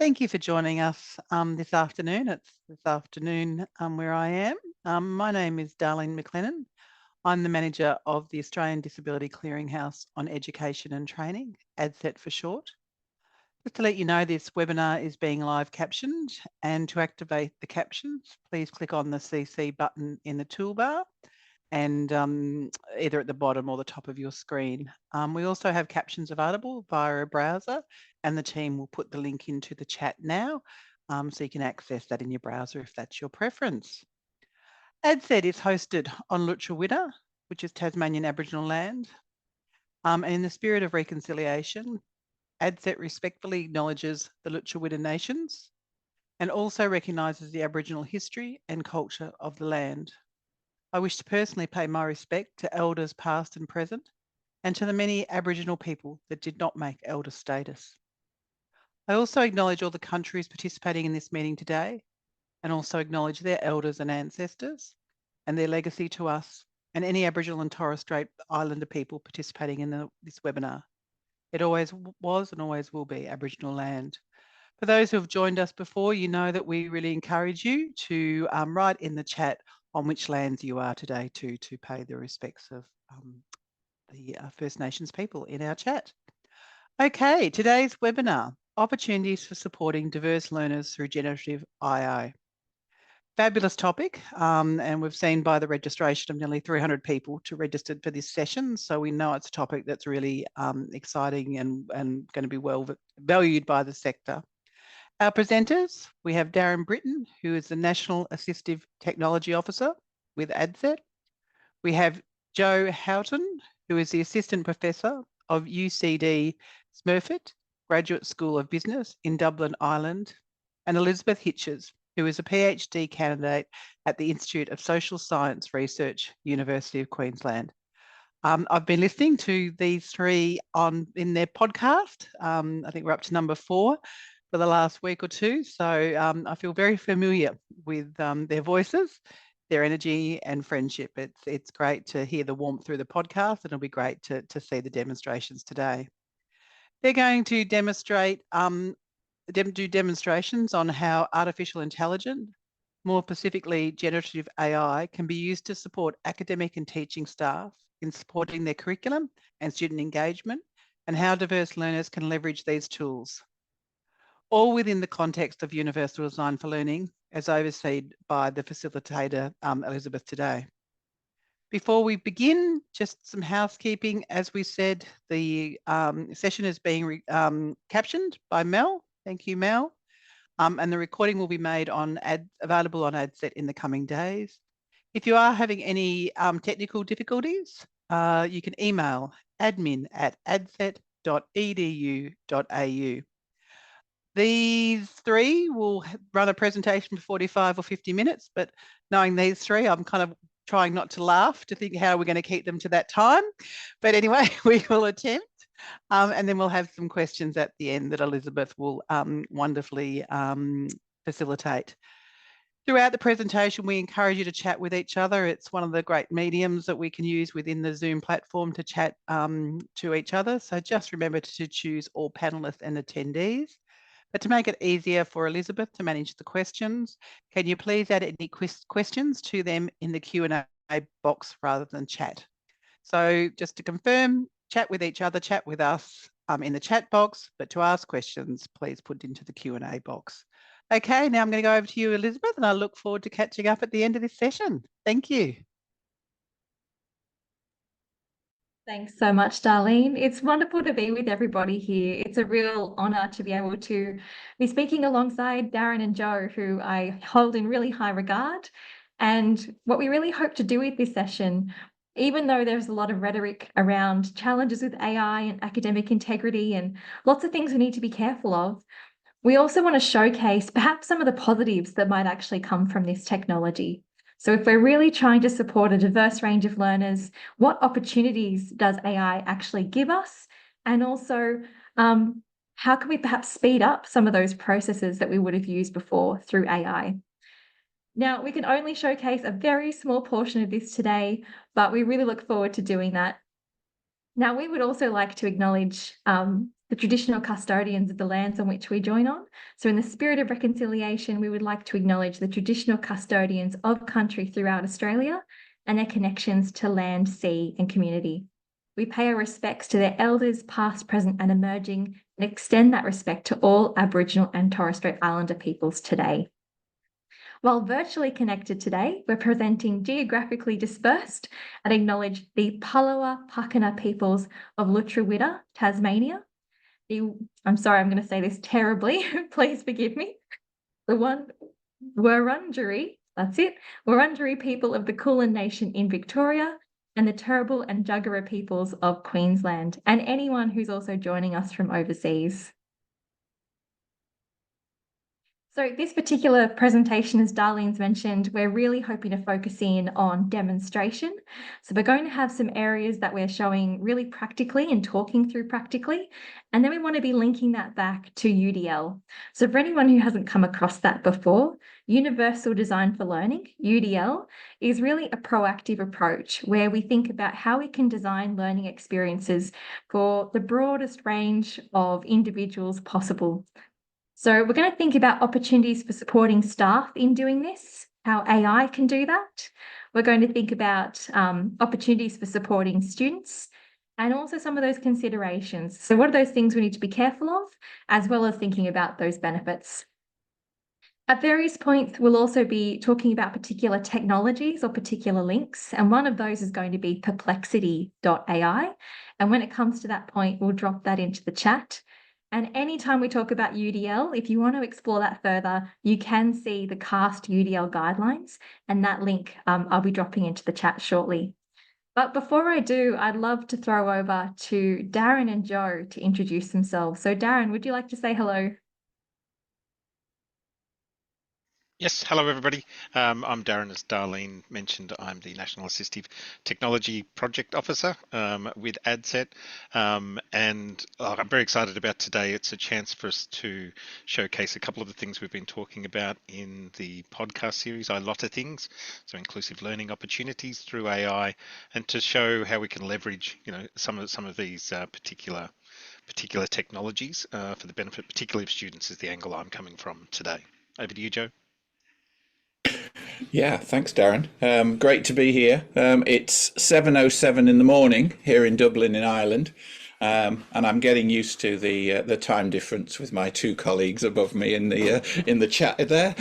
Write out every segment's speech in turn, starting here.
Thank you for joining us this afternoon. It's this afternoon where I am. My name is Darlene McLennan. I'm the manager of the Australian Disability Clearinghouse on Education and Training, ADCET for short. Just to let you know, this webinar is being live captioned, and to activate the captions, please click on the CC button in the toolbar and either at the bottom or the top of your screen. We also have captions available via a browser, and the team will put the link into the chat now, so you can access that in your browser if that's your preference. ADCET is hosted on Lutruwita, which is Tasmanian Aboriginal land. And in the spirit of reconciliation, ADCET respectfully acknowledges the Lutruwita nations and also recognises the Aboriginal history and culture of the land. I wish to personally pay my respect to elders past and present, and to the many Aboriginal people that did not make elder status. I also acknowledge all the countries participating in this meeting today, and also acknowledge their elders and ancestors and their legacy to us and any Aboriginal and Torres Strait Islander people participating in this webinar. It always was and always will be Aboriginal land. For those who have joined us before, you know that we really encourage you to write in the chat on which lands you are today to pay the respects of the First Nations people in our chat. Okay, today's webinar, opportunities for supporting diverse learners through generative AI. Fabulous topic, and we've seen by the registration of nearly 300 people to registered for this session, so we know it's a topic that's really exciting and going to be well valued by the sector. Our presenters, we have Darren Britten, who is the National Assistive Technology Officer with ADCET. We have Joe Houghton, who is the Assistant Professor of UCD Smurfit Graduate School of Business in Dublin, Ireland, and Elizabeth Hitches, who is a PhD candidate at the Institute of Social Science Research, University of Queensland. I've been listening to these three in their podcast. I think we're up to number 4 for the last week or two. So I feel very familiar with their voices, their energy and friendship. It's great to hear the warmth through the podcast, and it'll be great to see the demonstrations today. They're going to demonstrate, do demonstrations on how artificial intelligence, more specifically generative AI, can be used to support academic and teaching staff in supporting their curriculum and student engagement, and how diverse learners can leverage these tools, all within the context of universal design for learning, as overseen by the facilitator, Elizabeth, today. Before we begin, just some housekeeping. As we said, the session is being captioned by Mel. Thank you, Mel. And the recording will be made available on ADCET in the coming days. If you are having any technical difficulties, you can email admin@adcet.edu.au. These three will run a presentation for 45 or 50 minutes, but knowing these three, I'm kind of trying not to laugh to think how we're going to keep them to that time. But anyway, we will attempt. And then we'll have some questions at the end that Elizabeth will wonderfully facilitate. Throughout the presentation, we encourage you to chat with each other. It's one of the great mediums that we can use within the Zoom platform to chat to each other. So just remember to choose all panelists and attendees. But to make it easier for Elizabeth to manage the questions, can you please add any questions to them in the Q&A box rather than chat? So just to confirm, chat with each other, chat with us in the chat box, but to ask questions, please put it into the Q&A box. Okay, now I'm going to go over to you, Elizabeth, and I look forward to catching up at the end of this session. Thank you. Thanks so much, Darlene. It's wonderful to be with everybody here. It's a real honour to be able to be speaking alongside Darren and Joe, who I hold in really high regard. And what we really hope to do with this session, even though there's a lot of rhetoric around challenges with AI and academic integrity and lots of things we need to be careful of, we also want to showcase perhaps some of the positives that might actually come from this technology. So if we're really trying to support a diverse range of learners, what opportunities does AI actually give us? And also, how can we perhaps speed up some of those processes that we would have used before through AI? Now, we can only showcase a very small portion of this today, but we really look forward to doing that. Now, we would also like to acknowledge the traditional custodians of the lands on which we join on. So in the spirit of reconciliation, we would like to acknowledge the traditional custodians of country throughout Australia and their connections to land, sea and community. We pay our respects to their elders, past, present and emerging, and extend that respect to all Aboriginal and Torres Strait Islander peoples today. While virtually connected today, we're presenting geographically dispersed and acknowledge the Palawa Pakana peoples of Lutruwita, Tasmania. I'm sorry, I'm going to say this terribly. Please forgive me. The Wurundjeri, that's it, Wurundjeri people of the Kulin Nation in Victoria, and the Turrbal and Jagera peoples of Queensland, and anyone who's also joining us from overseas. So this particular presentation, as Darlene's mentioned, we're really hoping to focus in on demonstration. So we're going to have some areas that we're showing really practically and talking through practically. And then we want to be linking that back to UDL. So for anyone who hasn't come across that before, Universal Design for Learning, UDL, is really a proactive approach where we think about how we can design learning experiences for the broadest range of individuals possible. So we're going to think about opportunities for supporting staff in doing this, how AI can do that. We're going to think about opportunities for supporting students and also some of those considerations. So what are those things we need to be careful of, as well as thinking about those benefits. At various points, we'll also be talking about particular technologies or particular links, and one of those is going to be perplexity.ai. And when it comes to that point, we'll drop that into the chat. And anytime we talk about UDL, if you want to explore that further, you can see the CAST UDL guidelines, and that link I'll be dropping into the chat shortly. But before I do, I'd love to throw over to Darren and Joe to introduce themselves. So Darren, would you like to say hello? Yes, hello everybody. I'm Darren, as Darlene mentioned. I'm the National Assistive Technology Project Officer with ADCET, and I'm very excited about today. It's a chance for us to showcase a couple of the things we've been talking about in the podcast series, I Lotta Things, so inclusive learning opportunities through AI, and to show how we can leverage, some of these particular technologies for the benefit, particularly of students, is the angle I'm coming from today. Over to you, Joe. Yeah, thanks, Darren. Great to be here. It's 7:07 in the morning here in Dublin, in Ireland, and I'm getting used to the time difference with my two colleagues above me in the chat there.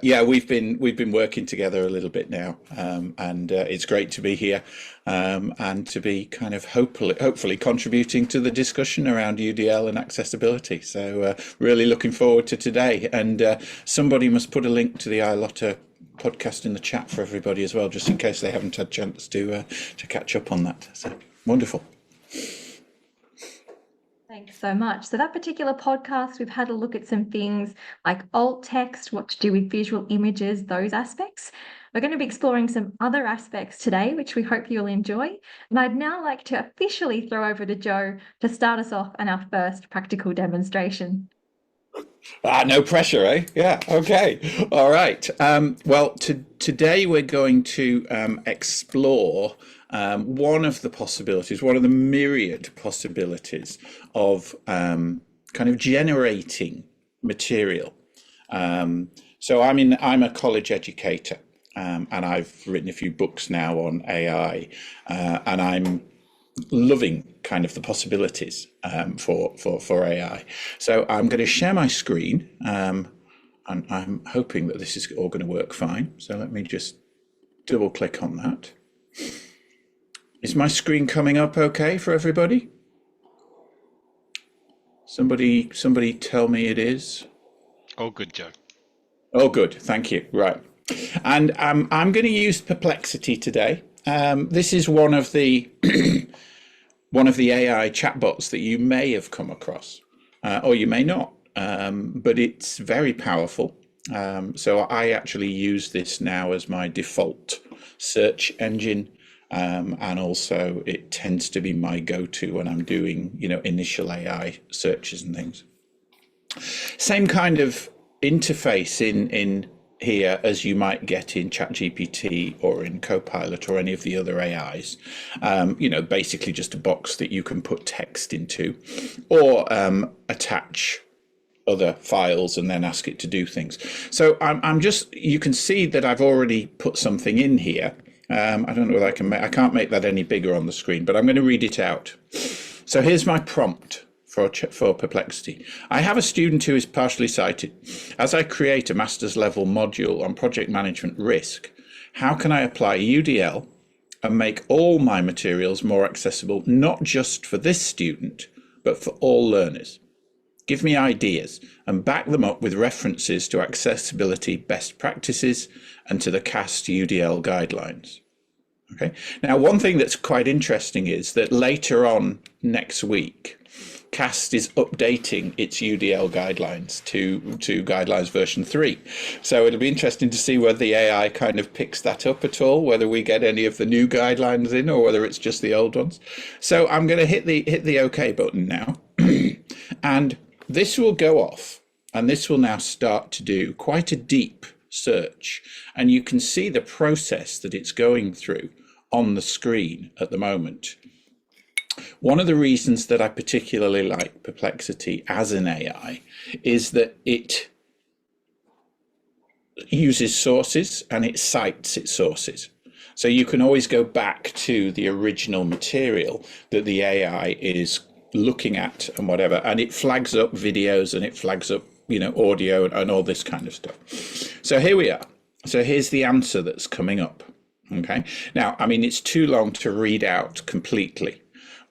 Yeah, we've been working together a little bit now, and it's great to be here and to be kind of hopefully contributing to the discussion around UDL and accessibility. So really looking forward to today. And somebody must put a link to the iLotta podcast in the chat for everybody as well, just in case they haven't had a chance to catch up on that. So wonderful. Thanks so much. So that particular podcast, we've had a look at some things like alt text, what to do with visual images, those aspects. We're going to be exploring some other aspects today, which we hope you'll enjoy. And I'd now like to officially throw over to Joe to start us off on our first practical demonstration. No pressure, eh? Yeah, okay. All right. Well, today we're going to explore one of the possibilities, one of the myriad possibilities of kind of generating material. So I'm a college educator, and I've written a few books now on AI, and I'm loving kind of the possibilities for AI. So I'm going to share my screen, and I'm hoping that this is all going to work fine. So let me just double click on that. Is my screen coming up okay for everybody? Somebody tell me it is. Oh, good, Joe. Oh, good. Thank you. Right. And I'm going to use Perplexity today. This is one of the AI chatbots that you may have come across, or you may not, but it's very powerful. So I actually use this now as my default search engine, and also it tends to be my go-to when I'm doing, initial AI searches and things. Same kind of interface in here as you might get in ChatGPT or in Copilot or any of the other AIs. Basically just a box that you can put text into, or attach other files and then ask it to do things. So you can see that I've already put something in here. I don't know whether I can't make that any bigger on the screen, but I'm going to read it out. So here's my prompt for Perplexity. I have a student who is partially sighted. As I create a master's level module on project management risk, how can I apply UDL and make all my materials more accessible, not just for this student, but for all learners? Give me ideas and back them up with references to accessibility best practices and to the CAST UDL guidelines. Okay. Now, one thing that's quite interesting is that later on next week, CAST is updating its UDL guidelines to guidelines version 3. So it'll be interesting to see whether the AI kind of picks that up at all, whether we get any of the new guidelines in or whether it's just the old ones. So I'm going to hit the OK button now. And this will go off, and this will now start to do quite a deep search. And you can see the process that it's going through on the screen at the moment. One of the reasons that I particularly like Perplexity as an AI is that it uses sources and it cites its sources. So you can always go back to the original material that the AI is looking at and whatever, and it flags up videos and it flags up, audio and all this kind of stuff. So here we are. So here's the answer that's coming up. Okay. Now, it's too long to read out completely.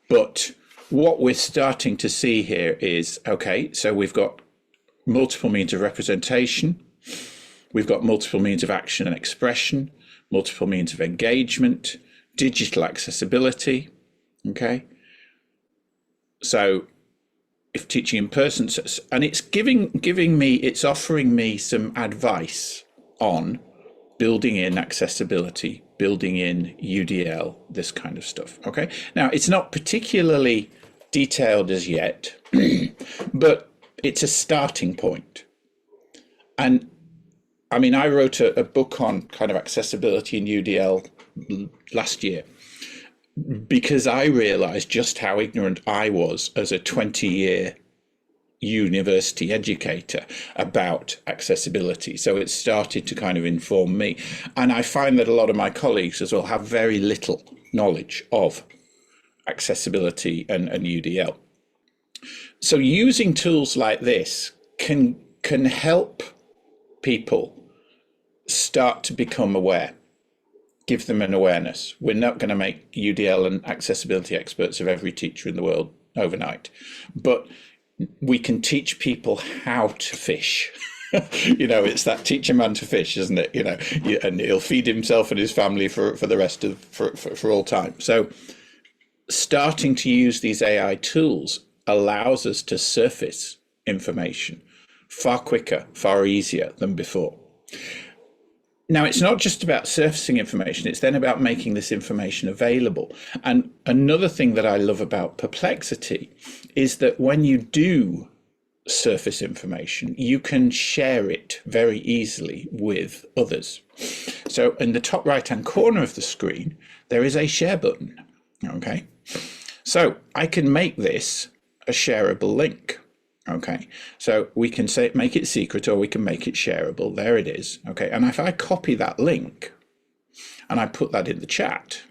But what we're starting to see here is, okay, so we've got multiple means of representation, we've got multiple means of action and expression, multiple means of engagement, digital accessibility, okay? So if teaching in person, and it's it's offering me some advice on building in accessibility, building in UDL, this kind of stuff. Okay. Now, it's not particularly detailed as yet, but it's a starting point. And I wrote a book on kind of accessibility in UDL last year because I realized just how ignorant I was as a 20-year university educator about accessibility. So it started to kind of inform me. And I find that a lot of my colleagues as well have very little knowledge of accessibility and UDL. So using tools like this can help people start to become aware, give them an awareness. We're not going to make UDL and accessibility experts of every teacher in the world overnight, but we can teach people how to fish. It's that teach a man to fish, isn't it? And he'll feed himself and his family for the rest of for all time. So starting to use these AI tools allows us to surface information far quicker, far easier than before. Now, it's not just about surfacing information, it's then about making this information available. And another thing that I love about Perplexity is that when you do surface information, you can share it very easily with others. So in the top right-hand corner of the screen, there is a share button. Okay, so I can make this a shareable link. Okay, so we can say make it secret or we can make it shareable. There it is. Okay, and if I copy that link and I put that in the chat,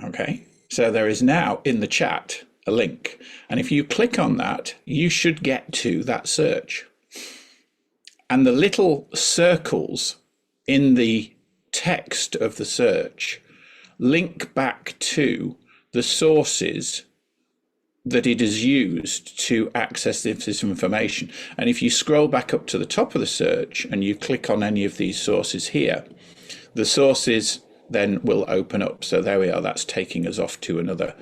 okay, so there is now in the chat a link. And if you click on that, you should get to that search. And the little circles in the text of the search link back to the sources that it is used to access this information. And if you scroll back up to the top of the search and you click on any of these sources here, the sources then will open up. So there we are. That's taking us off to another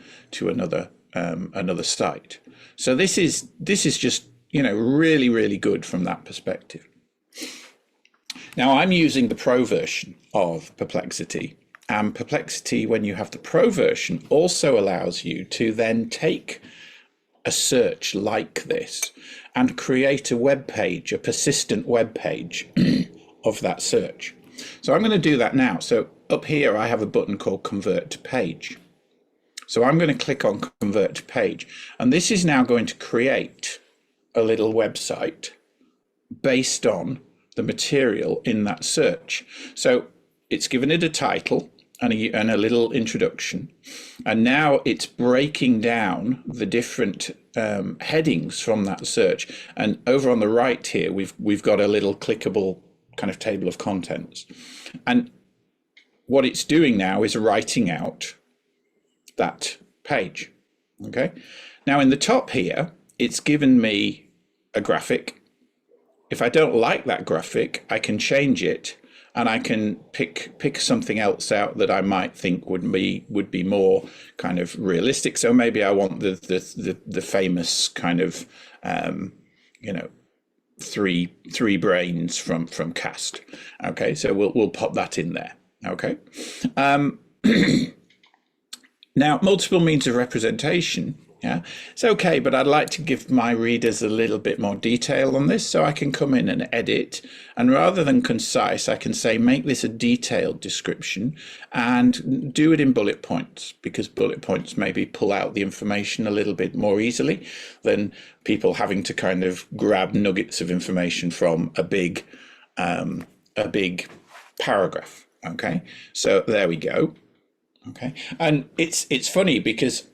site. So this is just really, really good from that perspective. Now I'm using the Pro version of Perplexity. And Perplexity, when you have the Pro version, also allows you to then take a search like this and create a web page, a persistent web page of that search. So I'm going to do that now. So up here, I have a button called Convert to Page. So I'm going to click on Convert to Page, and this is now going to create a little website based on the material in that search. So it's given it a title and a little introduction, and now it's breaking down the different headings from that search. And over on the right here, we've got a little clickable kind of table of contents, and what it's doing now is writing out that page. Okay, now in the top here, it's given me a graphic. If I don't like that graphic, I can change it, and I can pick something else out that I might think would be more kind of realistic. So maybe I want the famous kind of three brains from Cast. Okay, so we'll pop that in there. Okay. Now, multiple means of representation, yeah, it's okay, but I'd like to give my readers a little bit more detail on this, so I can come in and edit, and rather than concise, I can say make this a detailed description and do it in bullet points, because bullet points maybe pull out the information a little bit more easily than people having to kind of grab nuggets of information from a big paragraph. Okay, so there we go. Okay, and it's funny because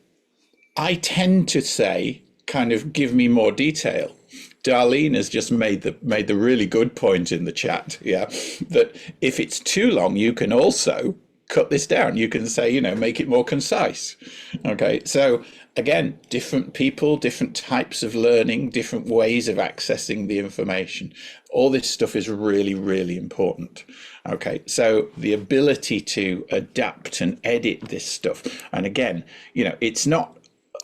I tend to say, kind of give me more detail. Darlene has just made the really good point in the chat, yeah, that if it's too long, you can also cut this down. You can say, make it more concise. Okay, so again, different people, different types of learning, different ways of accessing the information. All this stuff is really, really important. Okay, so the ability to adapt and edit this stuff, and again, it's not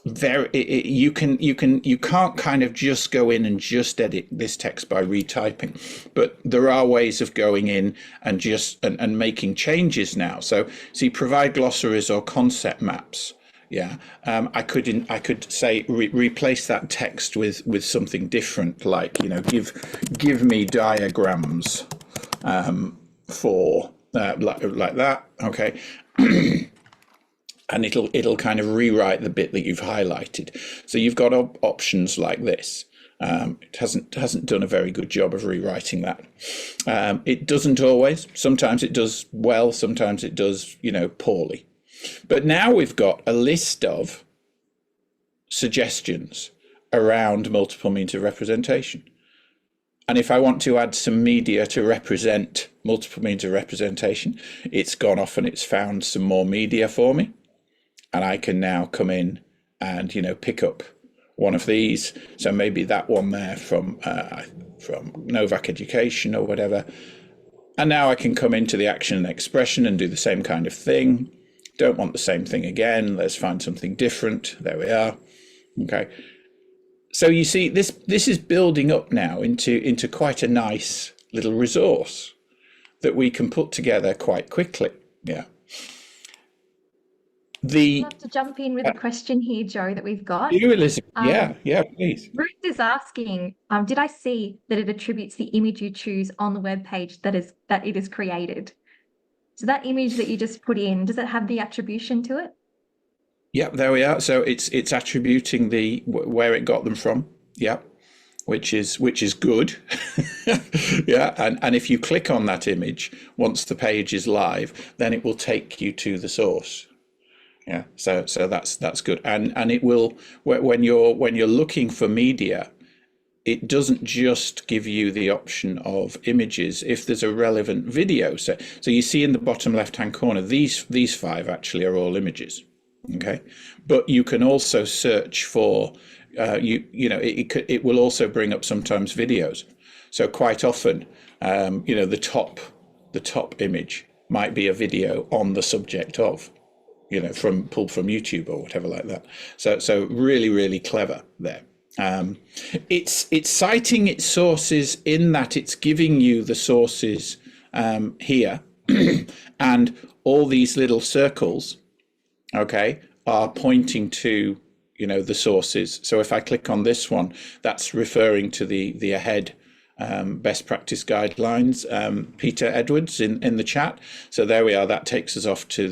you can't kind of just go in and just edit this text by retyping, but there are ways of going in and and making changes now. So provide glossaries or concept maps. Yeah, I could say replace that text with something different, like give me diagrams for like that. Okay. And it'll kind of rewrite the bit that you've highlighted. So you've got options like this. It hasn't done a very good job of rewriting that. It doesn't always. Sometimes it does well. Sometimes it does poorly. But now we've got a list of suggestions around multiple means of representation. And if I want to add some media to represent multiple means of representation, it's gone off and it's found some more media for me. And I can now come in and, pick up one of these. So maybe that one there from Novak Education or whatever. And now I can come into the action and expression and do the same kind of thing. Don't want the same thing again. Let's find something different. There we are. Okay. So you see, this is building up now into quite a nice little resource that we can put together quite quickly. Yeah. I'd love to jump in with a question here, Joe, that we've got. You, Elizabeth. Yeah, please. Ruth is asking, did I see that it attributes the image you choose on the web page that it is created? So that image that you just put in, does it have the attribution to it? Yep, there we are. So it's attributing where it got them from. Yep, which is good. Yeah, and if you click on that image once the page is live, then it will take you to the source. Yeah, so that's good, and it will, when you're looking for media, it doesn't just give you the option of images if there's a relevant video. So you see in the bottom left hand corner, these 5 actually are all images. Okay, but you can also search for it will also bring up sometimes videos. So quite often, the top image might be a video on the subject of, pulled from YouTube or whatever like that. So really, really clever there. It's citing its sources in that it's giving you the sources here, and all these little circles, okay, are pointing to the sources. So if I click on this one, that's referring to the AHEAD best practice guidelines, Peter Edwards in the chat. So there we are. That takes us off to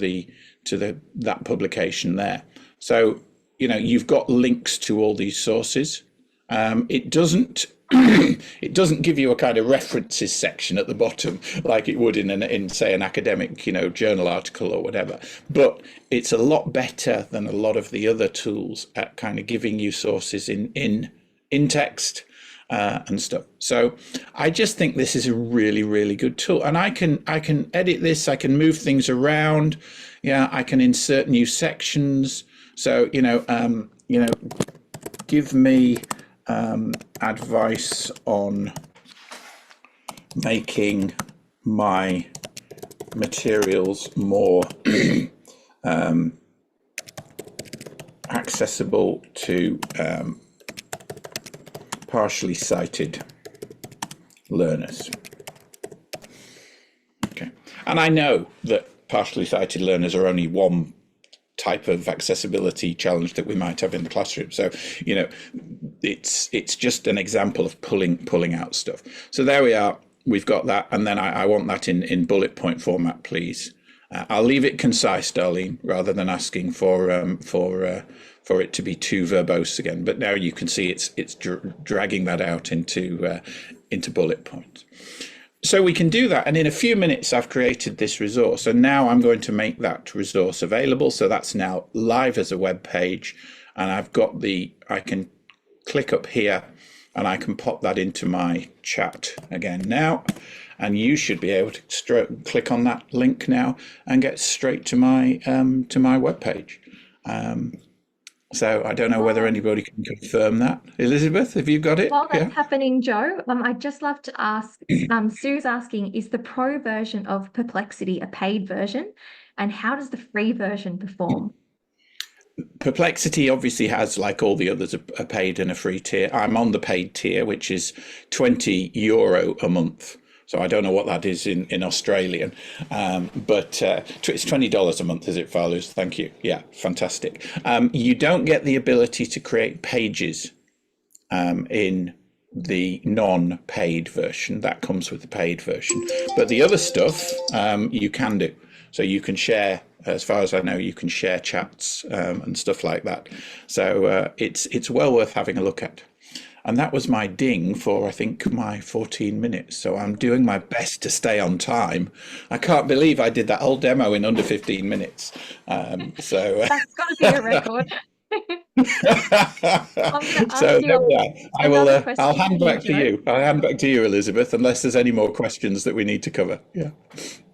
that publication there. So you've got links to all these sources. It doesn't it doesn't give you a kind of references section at the bottom like it would in say an academic journal article or whatever, but it's a lot better than a lot of the other tools at kind of giving you sources in text and stuff. So I just think this is a really, really good tool, and I can edit this, I can move things around, I can insert new sections. So give me advice on making my materials more accessible to partially sighted learners. Okay, and I know that partially sighted learners are only one type of accessibility challenge that we might have in the classroom. So, it's just an example of pulling out stuff. So there we are. We've got that, and then I want that in bullet point format, please. I'll leave it concise, Darlene, rather than asking for it to be too verbose again. But now you can see it's dragging that out into bullet points. So we can do that, and in a few minutes I've created this resource, and now I'm going to make that resource available. So that's now live as a web page, and I've got I can click up here and I can pop that into my chat again now, and you should be able to click on that link now and get straight to my web page. So I don't know whether anybody can confirm that. Elizabeth, have you got it? While that's happening, Joe, I'd just love to ask, Sue's asking, is the pro version of Perplexity a paid version? And how does the free version perform? Perplexity obviously has, like all the others, a paid and a free tier. I'm on the paid tier, which is €20 a month. So I don't know what that is in Australian, but it's $20 a month, is it, Falus? Thank you. Yeah, fantastic. You don't get the ability to create pages in the non-paid version. That comes with the paid version. But the other stuff you can do. So you can share, as far as I know, you can share chats and stuff like that. So it's well worth having a look at. And that was my ding for, I think, my 14 minutes. So I'm doing my best to stay on time. I can't believe I did that whole demo in under 15 minutes. So that's got to be a record. So I'll hand back to you. I'll hand back to you, Elizabeth, unless there's any more questions that we need to cover. Yeah.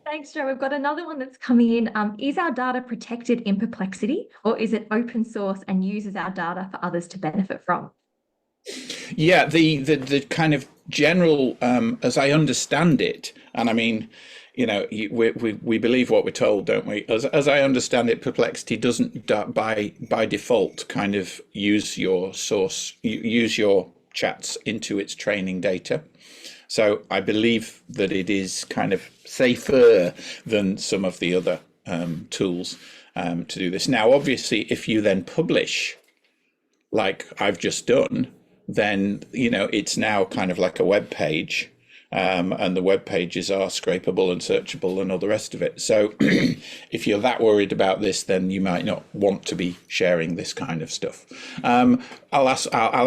Thanks, Joe. We've got another one that's coming in. Is our data protected in Perplexity, or is it open source and uses our data for others to benefit from? Yeah, the kind of general, as I understand it, and I mean, we believe what we're told, don't we? As I understand it, Perplexity doesn't by default kind of use your chats into its training data. So I believe that it is kind of safer than some of the other tools to do this. Now, obviously, if you then publish, like I've just done, then it's now kind of like a web page, and the web pages are scrapable and searchable and all the rest of it. So if you're that worried about this, then you might not want to be sharing this kind of stuff. I'll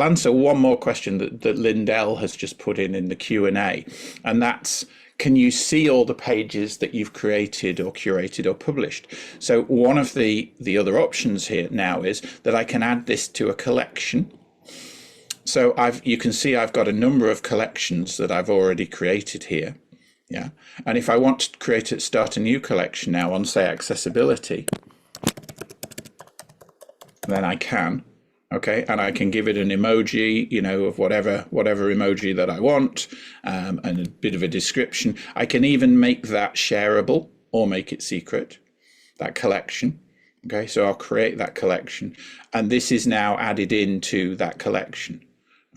answer one more question that Lindell has just put in the Q&A, and that's, can you see all the pages that you've created or curated or published? So one of the other options here now is that I can add this to a collection. So you can see I've got a number of collections that I've already created here. Yeah. And if I want to start a new collection now on, say, accessibility, then I can. Okay, and I can give it an emoji, of whatever emoji that I want, and a bit of a description. I can even make that shareable or make it secret, that collection. Okay, so I'll create that collection, and this is now added into that collection.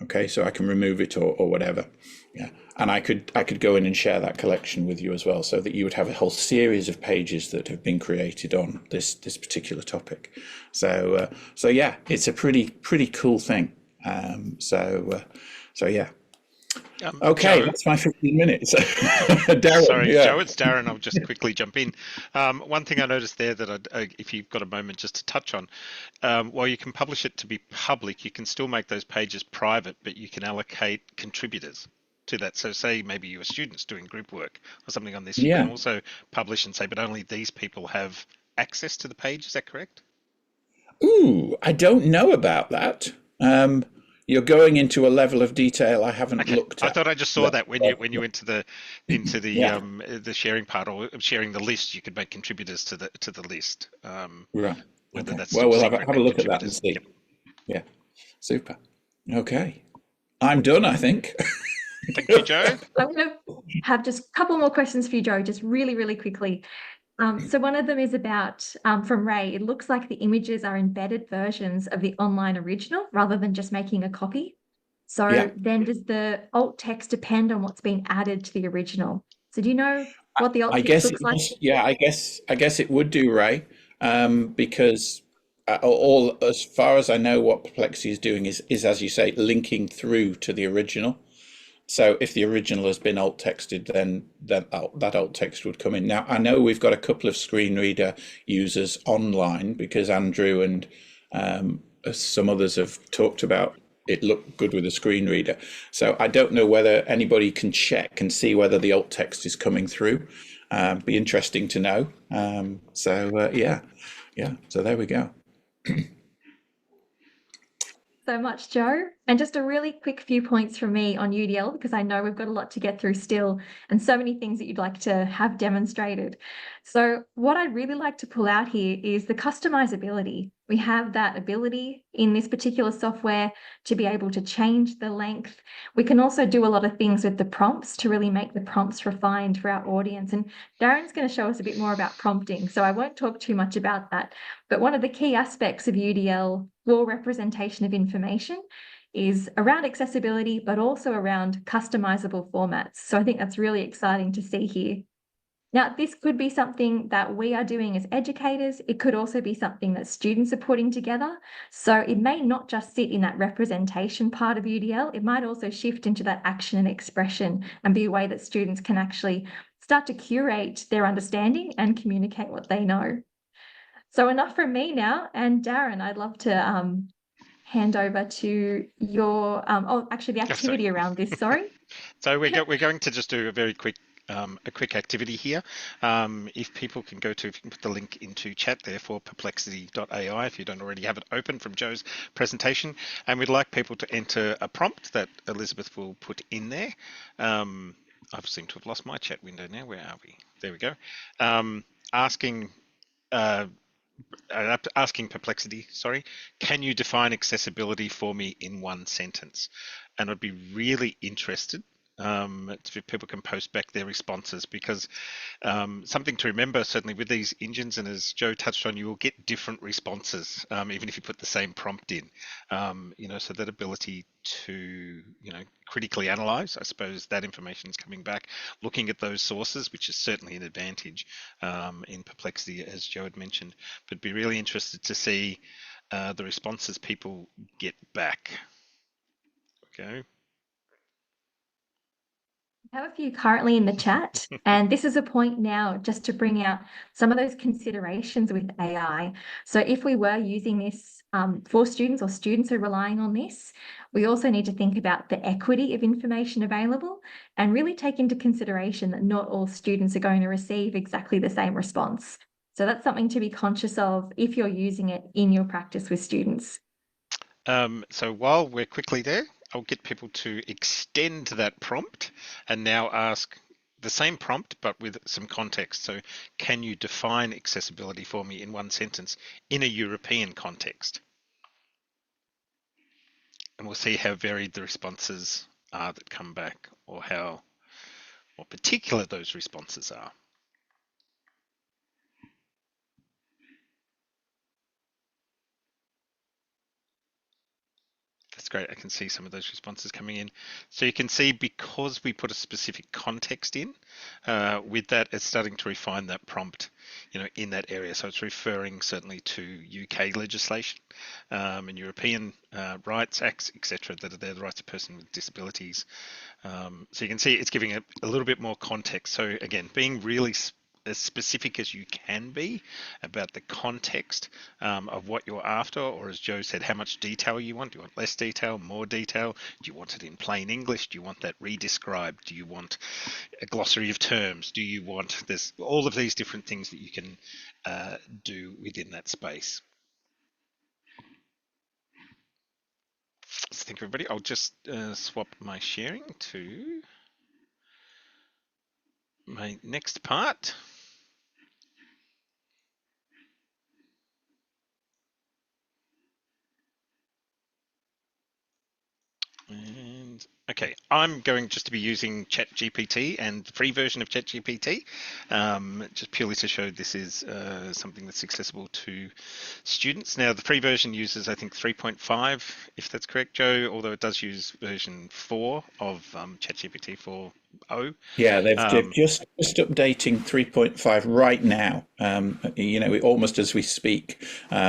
Okay, so I can remove it or whatever. Yeah, and I could go in and share that collection with you as well, so that you would have a whole series of pages that have been created on this particular topic. So so yeah, it's a pretty cool thing. So yeah. Okay, Joe, that's my 15 minutes. Darren, sorry, yeah. Joe, it's Darren. I'll just quickly jump in. One thing I noticed there that if you've got a moment just to touch on, while you can publish it to be public, you can still make those pages private, but you can allocate contributors to that. So say maybe you're students doing group work or something on this, you can Yeah. also publish and say, but only these people have access to the page. Is that correct? Ooh, I don't know about that. You're going into a level of detail I haven't Okay, looked I at. thought I just saw that when you went to Yeah, the sharing part or sharing the list, you could make contributors to the list. right. Whether Okay. that's Well, still we'll secret have a look at that and contributors. see. Yep. Yeah, super. Okay, I'm done, I think. Thank you, Joe. I'm going to have just a couple more questions for you, Joe, just really, really quickly. So one of them is about, from Ray, it looks like the images are embedded versions of the online original rather than just making a copy. So Yeah, then does the alt text depend on what's been added to the original? So do you know what the alt I text guess it looks like? must. Yeah, I guess it would do, Ray, because all as far as I know, what Perplexity is doing is as you say, linking through to the original. So if the original has been alt texted, then that alt text would come in. Now I know we've got a couple of screen reader users online because Andrew and some others have talked about it looked good with a screen reader. So I don't know whether anybody can check and see whether the alt text is coming through. Be interesting to know. Yeah. So there we go. So much, Joe. And just a really quick few points from me on UDL, because I know we've got a lot to get through still and so many things that you'd like to have demonstrated. So what I'd really like to pull out here is the customizability. We have that ability in this particular software to be able to change the length. We can also do a lot of things with the prompts to really make the prompts refined for our audience. And Darren's going to show us a bit more about prompting, so I won't talk too much about that. But one of the key aspects of UDL for representation of information is around accessibility, but also around customizable formats. So I think that's really exciting to see here. Now, this could be something that we are doing as educators. It could also be something that students are putting together. So it may not just sit in that representation part of UDL. It might also shift into that action and expression and be a way that students can actually start to curate their understanding and communicate what they know. So enough from me now. And Darren, I'd love to hand over to your, the activity around this, sorry. So we're going to just do a very quick activity here. If people can if you can put the link into chat there for perplexity.ai if you don't already have it open from Joe's presentation, and we'd like people to enter a prompt that Elizabeth will put in there. I seem to have lost my chat window now. Where are we? There we go. Asking Perplexity, sorry, can you define accessibility for me in one sentence? And I'd be really interested if people can post back their responses, because something to remember certainly with these engines, and as Joe touched on, you will get different responses even if you put the same prompt in. So that ability to critically analyze, I suppose that information is coming back, looking at those sources, which is certainly an advantage in Perplexity, as Joe had mentioned. But be really interested to see the responses people get back. Okay. I have a few currently in the chat, and this is a point now just to bring out some of those considerations with AI. So if we were using this for students, or students are relying on this, we also need to think about the equity of information available and really take into consideration that not all students are going to receive exactly the same response. So that's something to be conscious of if you're using it in your practice with students. So while we're quickly there, I'll get people to extend that prompt and now ask the same prompt, but with some context. So can you define accessibility for me in one sentence in a European context? And we'll see how varied the responses are that come back, or how particular those responses are. great. I can see some of those responses coming in. So you can see, because we put a specific context in with that, it's starting to refine that prompt, in that area. So it's referring certainly to UK legislation and European rights acts, etc., that are there, the rights of persons with disabilities. So you can see it's giving it a little bit more context. So again, being really as specific as you can be about the context of what you're after, or as Joe said, how much detail you want. Do you want less detail, more detail? Do you want it in plain English? Do you want that re-described? Do you want a glossary of terms? Do you want, there's all of these different things that you can do within that space. So thank you, everybody. I'll just swap my sharing to my next part. And okay, I'm going just to be using ChatGPT and the free version of ChatGPT, just purely to show this is something that's accessible to students. Now, the free version uses, I think, 3.5, if that's correct, Joe, although it does use version 4 of ChatGPT 4.0. Yeah, they've just updating 3.5 right now. Almost as we speak,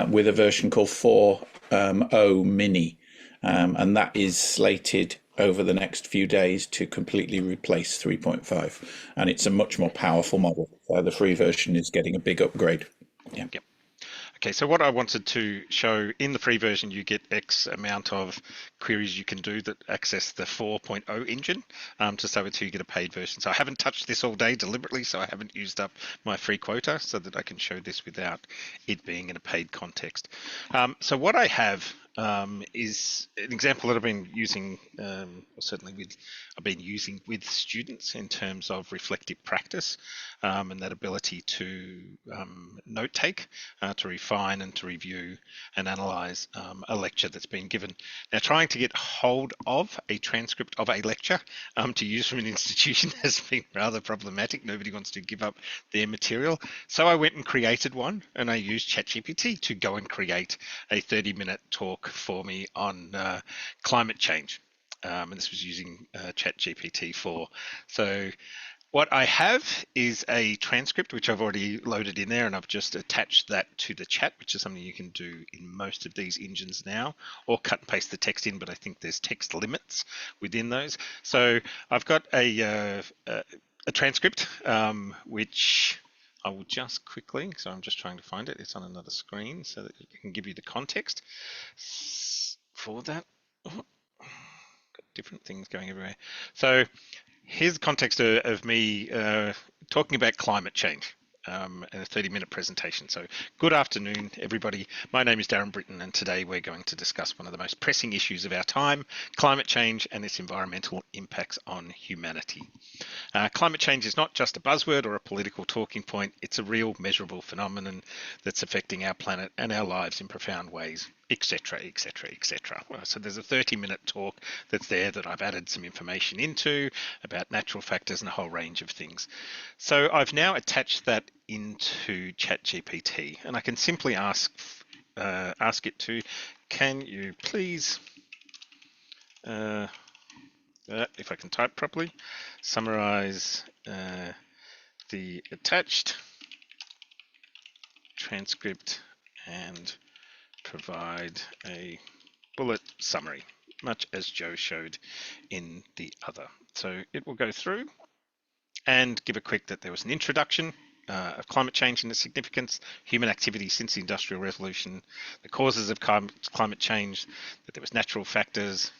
with a version called 4.0 Mini. And that is slated over the next few days to completely replace 3.5. And it's a much more powerful model. The free version is getting a big upgrade. Yeah. Yep. Okay, so what I wanted to show, in the free version, you get X amount of queries you can do that access the 4.0 engine. Just over to you get a paid version. So I haven't touched this all day deliberately, so I haven't used up my free quota so that I can show this without it being in a paid context. So what I have is an example that I've been using, I've been using with students in terms of reflective practice and that ability to note take, to refine and to review and analyze a lecture that's been given. Now, trying to get hold of a transcript of a lecture to use from an institution has been rather problematic. Nobody wants to give up their material. So I went and created one, and I used ChatGPT to go and create a 30-minute talk for me on climate change. And this was using ChatGPT 4. So what I have is a transcript, which I've already loaded in there, and I've just attached that to the chat, which is something you can do in most of these engines now, or cut and paste the text in, but I think there's text limits within those. So I've got a transcript, which I will just quickly, so I'm just trying to find it. It's on another screen so that it can give you the context for that. Got different things going everywhere. So here's the context of me talking about climate change in a 30-minute presentation. So good afternoon, everybody. My name is Darren Britten, and today we're going to discuss one of the most pressing issues of our time, climate change and its environmental impacts on humanity. Climate change is not just a buzzword or a political talking point. It's a real measurable phenomenon that's affecting our planet and our lives in profound ways, etc., etc., etc. So there's a 30-minute talk that's there that I've added some information into about natural factors and a whole range of things. So I've now attached that into ChatGPT, and I can simply ask it to, can you please, if I can type properly, summarize the attached transcript and provide a bullet summary, much as Joe showed in the other. So it will go through and give a quick that there was an introduction of climate change and its significance, human activity since the Industrial Revolution, the causes of climate change, that there was natural factors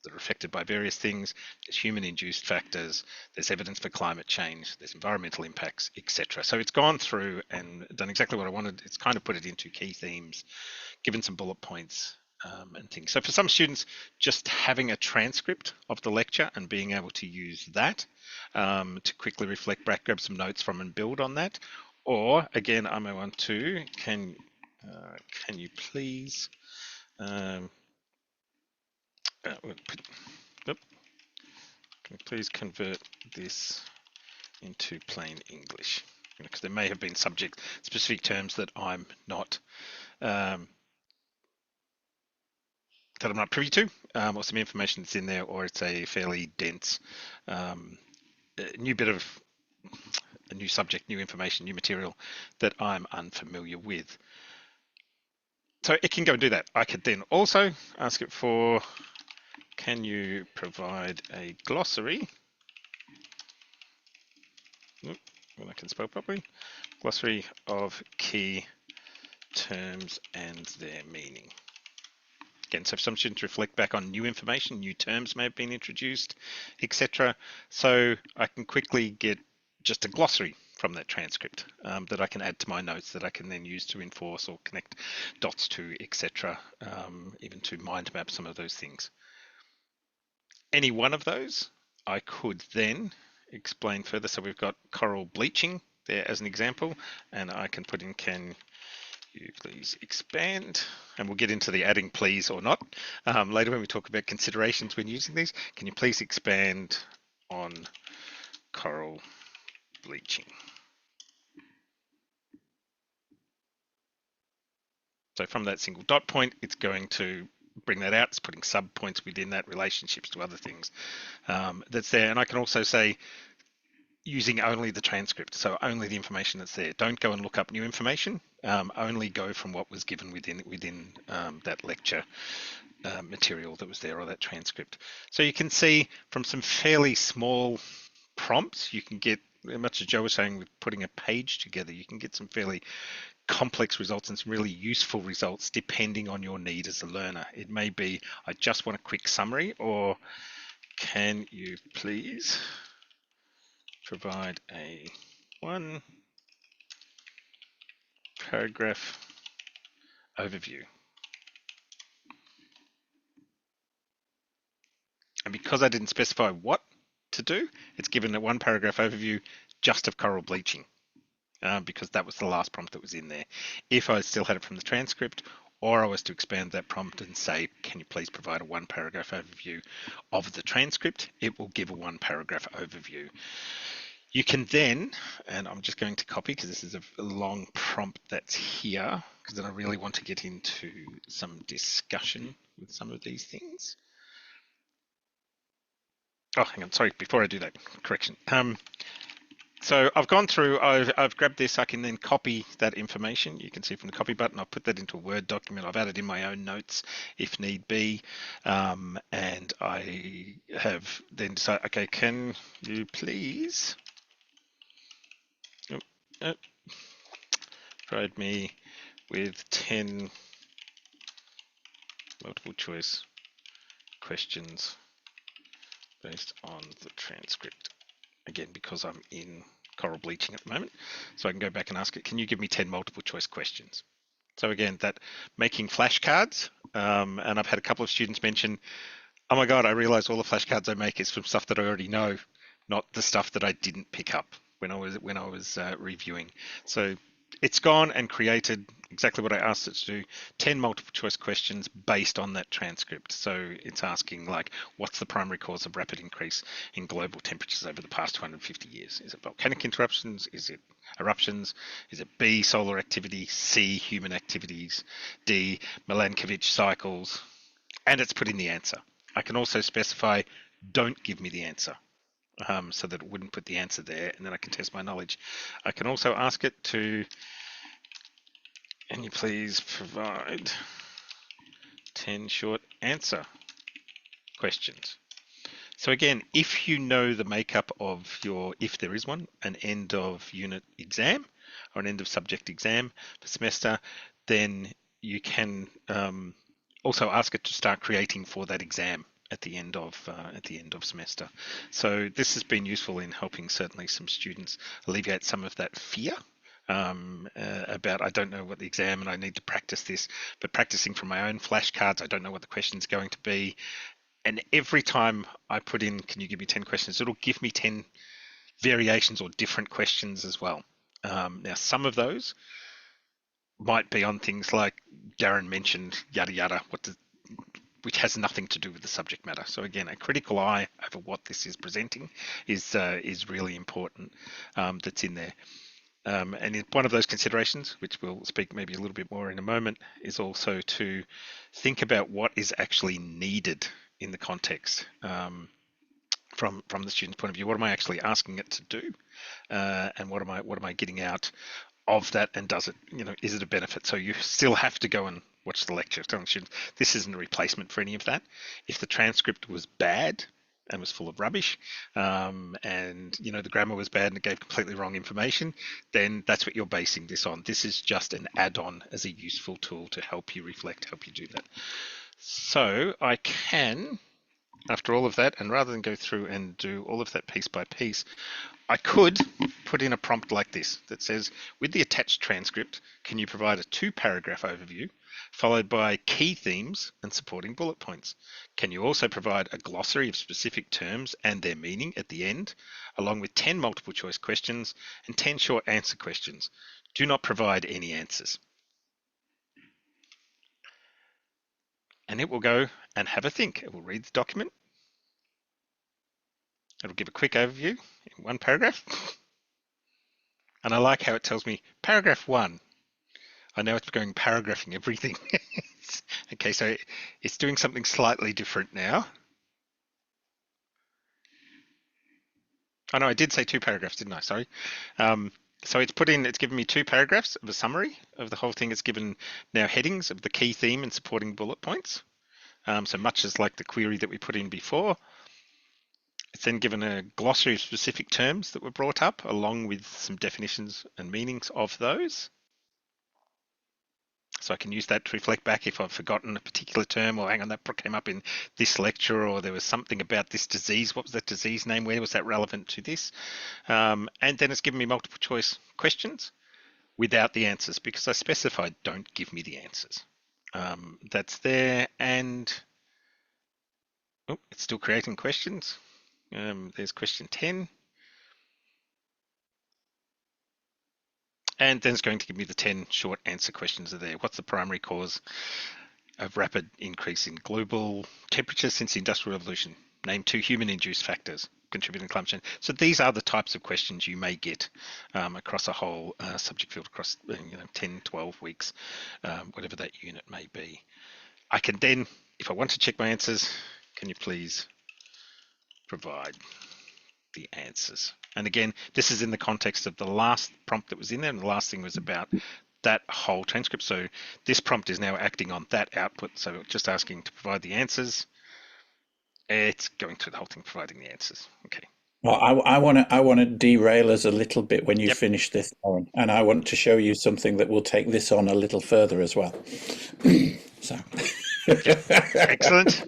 that are affected by various things, there's human-induced factors, there's evidence for climate change, there's environmental impacts, etc. So it's gone through and done exactly what I wanted. It's kind of put it into key themes, given some bullet points and things. So for some students, just having a transcript of the lecture and being able to use that to quickly reflect back, grab some notes from and build on that. Or again, I may want to, can you please can you please convert this into plain English? Because there may have been subject specific terms that I'm not that I'm not privy to, or some information that's in there, or it's a fairly dense new bit of a new subject, new information, new material that I'm unfamiliar with. So it can go and do that. I could then also ask it for, can you provide a glossary? When I can spell properly, glossary of key terms and their meaning. Again, so if some students reflect back on new information, new terms may have been introduced, etc. So I can quickly get just a glossary from that transcript that I can add to my notes that I can then use to enforce or connect dots to, etc. Even to mind map some of those things. Any one of those I could then explain further. So we've got coral bleaching there as an example, and I can put in, can you please expand? And we'll get into the adding please or not later when we talk about considerations when using these. Can you please expand on coral bleaching? So from that single dot point, it's going to bring that out. It's putting sub points within that, relationships to other things that's there. And I can also say, using only the transcript, so only the information that's there. Don't go and look up new information. Only go from what was given within that lecture material that was there, or that transcript. So you can see from some fairly small prompts, you can get, much as Joe was saying, with putting a page together, you can get some fairly complex results and some really useful results depending on your need as a learner. It may be, I just want a quick summary, or can you please provide a 1 paragraph overview. And because I didn't specify what to do, it's given a 1 paragraph overview just of coral bleaching, because that was the last prompt that was in there. If I still had it from the transcript, or I was to expand that prompt and say, can you please provide a 1 paragraph overview of the transcript, it will give a 1 paragraph overview. You can then, and I'm just going to copy because this is a long prompt that's here, because then I really want to get into some discussion with some of these things. Oh, hang on, sorry, before I do that, correction. So I've gone through, I've grabbed this, I can then copy that information. You can see from the copy button, I've put that into a Word document. I've added in my own notes if need be. And I have then decided, okay, can you please provide me with 10 multiple choice questions based on the transcript. Again, because I'm in coral bleaching at the moment, so I can go back and ask it, can you give me 10 multiple choice questions? So again, that making flashcards, and I've had a couple of students mention, oh my God, I realize all the flashcards I make is from stuff that I already know, not the stuff that I didn't pick up when I was reviewing. So it's gone and created exactly what I asked it to do, 10 multiple choice questions based on that transcript. So it's asking, like, what's the primary cause of rapid increase in global temperatures over the past 250 years? Is it volcanic interruptions? Is it eruptions? Is it B, solar activity? C, human activities? D, Milankovitch cycles? And it's put in the answer. I can also specify, don't give me the answer. So that it wouldn't put the answer there, and then I can test my knowledge. I can also ask it to, can you please provide 10 short answer questions? So again, if you know the makeup of your, if there is one, an end of unit exam or an end of subject exam for semester, then you can also ask it to start creating for that exam at the end of semester. So this has been useful in helping certainly some students alleviate some of that fear about, I don't know what the exam and I need to practice this, but practicing from my own flashcards, I don't know what the question's going to be. And every time I put in, can you give me 10 questions, it'll give me 10 variations or different questions as well. Now, some of those might be on things like Darren mentioned, yada yada, which has nothing to do with the subject matter. So again, a critical eye over what this is presenting is really important. That's in there. And one of those considerations, which we'll speak maybe a little bit more in a moment, is also to think about what is actually needed in the context from the student's point of view. What am I actually asking it to do, and what am I getting out of that? And does it, is it a benefit? So you still have to go and watch the lecture. Telling students this isn't a replacement for any of that. If the transcript was bad and was full of rubbish, and the grammar was bad and it gave completely wrong information, then that's what you're basing this on. This is just an add-on as a useful tool to help you reflect, help you do that. So I can, after all of that, and rather than go through and do all of that piece by piece, I could put in a prompt like this that says, with the attached transcript, can you provide a 2-paragraph overview followed by key themes and supporting bullet points? Can you also provide a glossary of specific terms and their meaning at the end, along with 10 multiple choice questions and 10 short answer questions? Do not provide any answers. And it will go and have a think. It will read the document. It'll give a quick overview in 1 paragraph. And I like how it tells me paragraph 1. I know it's going paragraphing everything. Okay, so it's doing something slightly different now. Oh no, I did say 2 paragraphs, didn't I? Sorry. So it's given me 2 paragraphs of a summary of the whole thing. It's given now headings of the key theme and supporting bullet points. So much as like the query that we put in before. It's then given a glossary of specific terms that were brought up, along with some definitions and meanings of those. So I can use that to reflect back if I've forgotten a particular term, or hang on, that came up in this lecture, or there was something about this disease. What was that disease name? Where was that relevant to this? And then it's given me multiple choice questions without the answers, because I specified don't give me the answers. That's there, and it's still creating questions. There's question 10. And then it's going to give me the 10 short answer questions are there. What's the primary cause of rapid increase in global temperature since the Industrial Revolution? Name 2 human-induced factors contributing to climate change. So these are the types of questions you may get across a whole subject field, across 10, 12 weeks, whatever that unit may be. I can then, if I want to check my answers, can you please provide the answers? And again, this is in the context of the last prompt that was in there, and the last thing was about that whole transcript. So this prompt is now acting on that output. So just asking to provide the answers. It's going through the whole thing, providing the answers. Okay. Well, I want to derail us a little bit when you finish this, Darren, and I want to show you something that will take this on a little further as well. So, Excellent.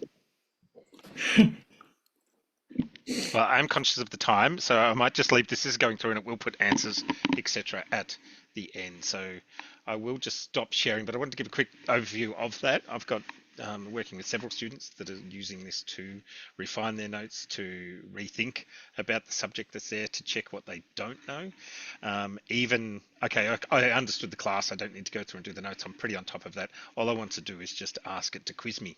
Well, I'm conscious of the time, so I might just leave this is going through, and it will put answers, etc., at the end. So I will just stop sharing, but I wanted to give a quick overview of that. I've got working with several students that are using this to refine their notes, to rethink about the subject that's there, to check what they don't know. I understood the class. I don't need to go through and do the notes. I'm pretty on top of that. All I want to do is just ask it to quiz me.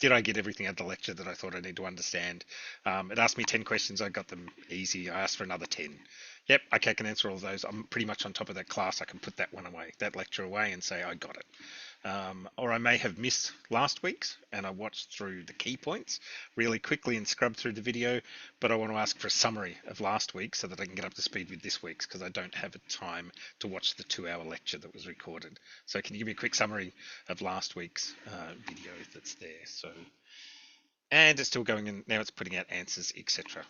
Did I get everything out of the lecture that I thought I need to understand? It asked me 10 questions. I got them easy. I asked for another 10. Yep, okay, I can answer all of those. I'm pretty much on top of that class. I can put that one away, that lecture away, and say I got it. Or I may have missed last week's, and I watched through the key points really quickly and scrubbed through the video, but I want to ask for a summary of last week so that I can get up to speed with this week's, because I don't have a time to watch the 2-hour lecture that was recorded. So can you give me a quick summary of last week's video that's there? So, and it's still going in now. It's putting out answers, etc.,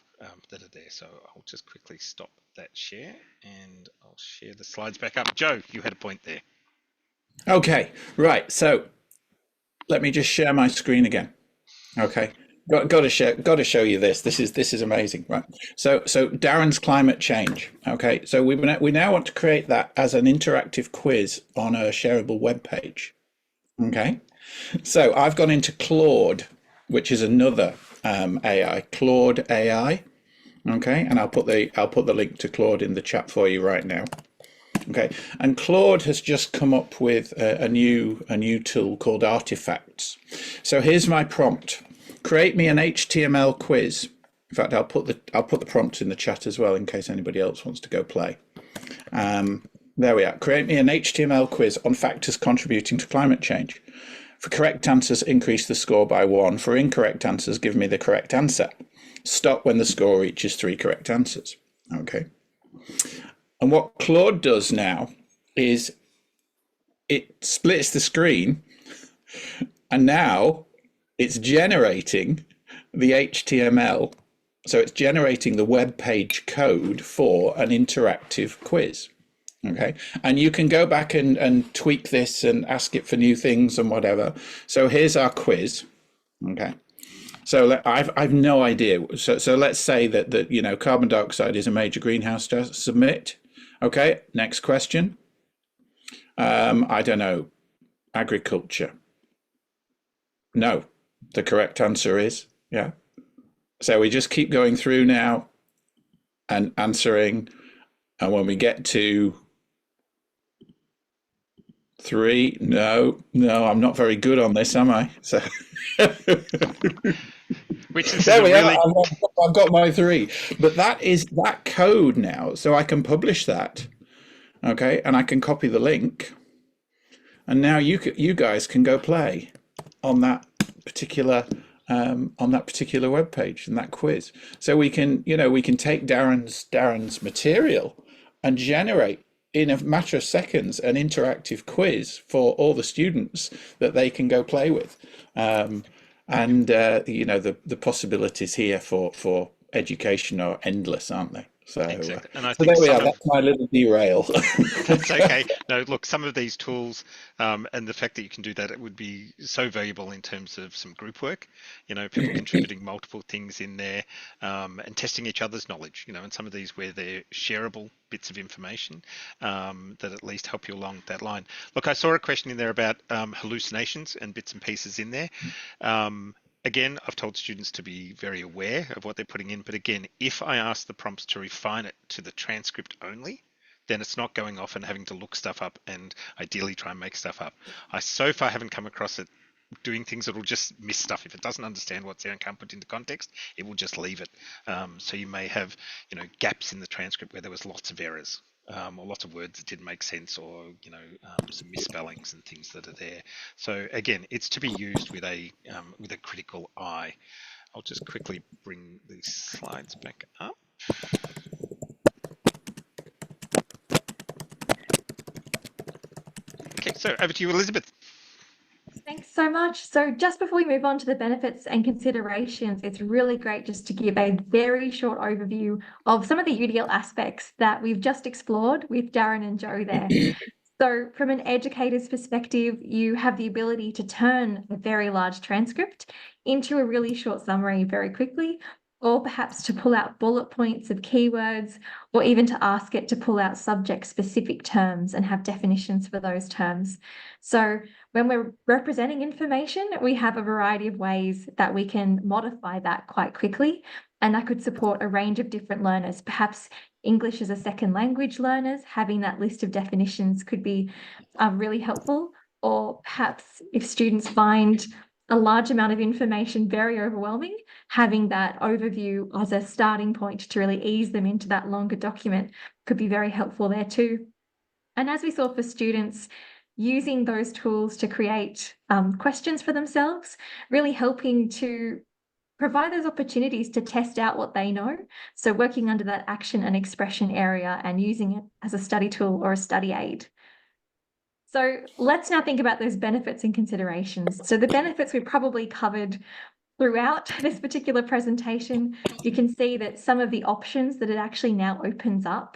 that are there. So I'll just quickly stop that share, and I'll share the slides back up. Joe, you had a point there. Okay, right. So let me just share my screen again. Okay, got to show you this. This is amazing, right? So Darren's climate change. Okay, so we now want to create that as an interactive quiz on a shareable web page. Okay, so I've gone into Claude, which is another AI, Claude AI. Okay, and I'll put the link to Claude in the chat for you right now. Okay, and Claude has just come up with a new tool called Artifacts. So here's my prompt: create me an HTML quiz. In fact, I'll put the prompt in the chat as well in case anybody else wants to go play. There we are. Create me an HTML quiz on factors contributing to climate change. For correct answers, increase the score by 1. For incorrect answers, give me the correct answer. Stop when the score reaches 3 correct answers. Okay. And what Claude does now is it splits the screen, and now it's generating the HTML. So it's generating the web page code for an interactive quiz. Okay, and you can go back and tweak this and ask it for new things and whatever. So here's our quiz. Okay, so I've no idea. So let's say that you know, carbon dioxide is a major greenhouse gas. Submit. Okay, next question. I don't know, agriculture. No, the correct answer is yeah. So we just keep going through now and answering, and when we get to 3, no, I'm not very good on this, am I? So Which is there we really... are. I've got my 3, but that is that code now, so I can publish that. Okay, and I can copy the link, and now you guys can go play on that particular web page and that quiz. So we can, you know, we can take Darren's material and generate in a matter of seconds an interactive quiz for all the students that they can go play with. You know, the possibilities here for education are endless, aren't they? So, exactly. And I so think there we are. That's my little derail. That's okay. No, look, some of these tools and the fact that you can do that, it would be so valuable in terms of some group work, you know, people contributing multiple things in there and testing each other's knowledge, you know, and some of these where they're shareable bits of information that at least help you along that line. Look, I saw a question in there about hallucinations and bits and pieces in there. Again, I've told students to be very aware of what they're putting in, but again, if I ask the prompts to refine it to the transcript only, then it's not going off and having to look stuff up and ideally try and make stuff up. I so far haven't come across it doing things that will just miss stuff. If it doesn't understand what's there and can't put into context, it will just leave it. So you may have, you know, gaps in the transcript where there was lots of errors. Or lots of words that didn't make sense, or you know, some misspellings and things that are there. So again, it's to be used with a critical eye. I'll just quickly bring these slides back up. Okay, so over to you, Elizabeth. Thanks so much. So just before we move on to the benefits and considerations, it's really great just to give a very short overview of some of the UDL aspects that we've just explored with Darren and Joe there. So from an educator's perspective, you have the ability to turn a very large transcript into a really short summary very quickly, or perhaps to pull out bullet points of keywords, or even to ask it to pull out subject-specific terms and have definitions for those terms. So when we're representing information, we have a variety of ways that we can modify that quite quickly, and that could support a range of different learners. Perhaps English as a second language learners, having that list of definitions could be really helpful, or perhaps if students find a large amount of information very overwhelming, having that overview as a starting point to really ease them into that longer document could be very helpful there too. And as we saw for students, using those tools to create questions for themselves, really helping to provide those opportunities to test out what they know. So working under that action and expression area and using it as a study tool or a study aid. So let's now think about those benefits and considerations. So the benefits we've probably covered throughout this particular presentation. You can see that some of the options that it actually now opens up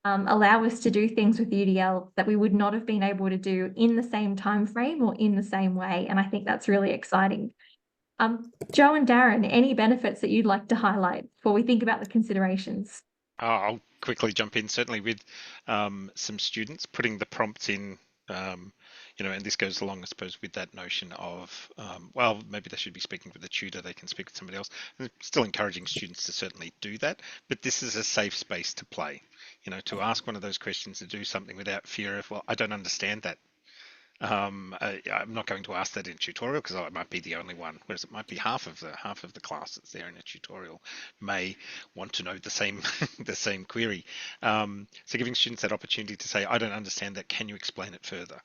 allow us to do things with UDL that we would not have been able to do in the same time frame or in the same way. And I think that's really exciting. Joe and Darren, any benefits that you'd like to highlight before we think about the considerations? I'll quickly jump in, certainly with some students putting the prompts in, you know, and this goes along, I suppose, with that notion of, well, maybe they should be speaking with a tutor, they can speak with somebody else. And still encouraging students to certainly do that, but this is a safe space to play, you know, to ask one of those questions, to do something without fear of, well, I don't understand that. I'm not going to ask that in a tutorial because I might be the only one, whereas it might be half of the class that's there in a tutorial may want to know the same the same query. So giving students that opportunity to say, I don't understand that, can you explain it further?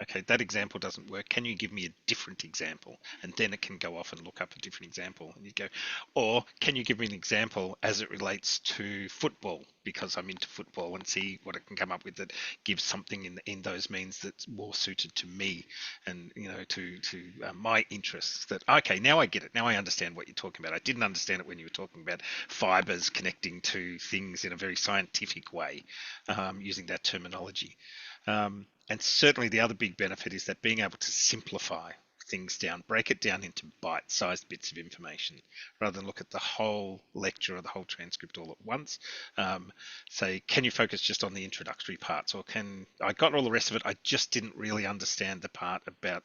Okay, that example doesn't work. Can you give me a different example? And then it can go off and look up a different example. And you go, or can you give me an example as it relates to football? Because I'm into football, and see what it can come up with that gives something in those means that's more suited to me and, you know, to my interests. That, okay, now I get it. Now I understand what you're talking about. I didn't understand it when you were talking about fibers connecting to things in a very scientific way, using that terminology. And certainly the other big benefit is that being able to simplify things down, break it down into bite-sized bits of information, rather than look at the whole lecture or the whole transcript all at once. Say, can you focus just on the introductory parts, or can I got all the rest of it? I just didn't really understand the part about